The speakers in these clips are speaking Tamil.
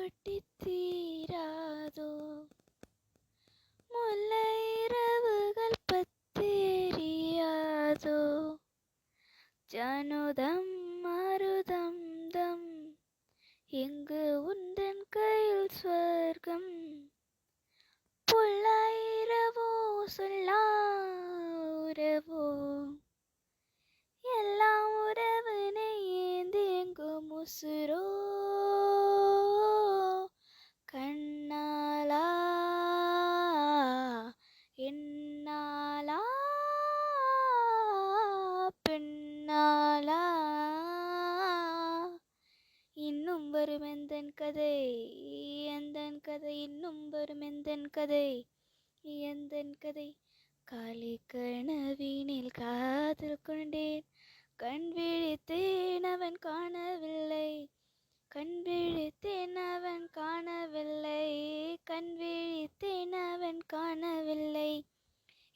கொட்டித் தீராதோ முல்லை இரவுகள் பத்தெரியாதோ ஜானுதம் மருதம் தம் எங்கு உந்தன் கையில் ஸ்வர்க்கம் புல்லாயிரவோ சொல்லா உறவோ எல்லாம் உறவினை ஏந்தி எங்கும் உசுரோ கண்ணாலா என்னாலா பெண்ணாலா இன்னும் வரும் எந்தன் கதை எந்தன் கதை இன்னும் வரும் எந்தன் கதை எந்தன் கதை காலை கனவினில் காதல் கொண்டேன் கண் விழித்தேன் அவன் காணவில்லை கண் விழித்தேன் அவன் காணவில்லை கண் விழித்தேன் அவன் காணவில்லை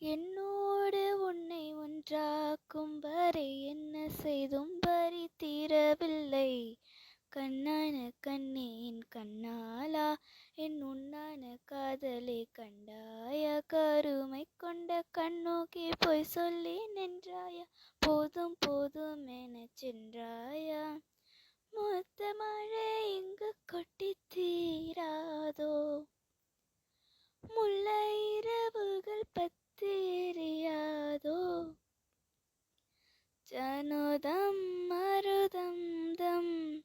என்னோடு உன்னை ஒன்றாக்கும் வரை என்ன செய்தும் வரி தீரவில்லை கண்ணான கண்ணே என் கண்ணாலா என் உன்னான காதலை கண்டாயா கருமை கொண்ட கண்ணோக்கி போய் சொல்லி நின்றாயா போதும் போதும் எனச் சென்றாயா மொத்த மழை இங்கு கொட்டி தீராதோ முல்லை இரவுகள் பத்தெரியாதோ ஜானுதம் மருதம் தம்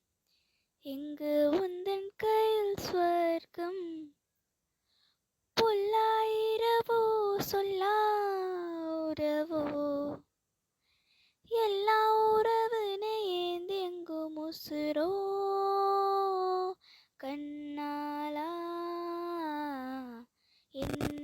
எங்கு உந்தன் கையில் ஸ்வர்க்கம் புல்லாயிரவோ சொல்லா உறவோ எல்லா உறவினை ஏந்தி எங்கும் உசுரோ கண்ணாலா என்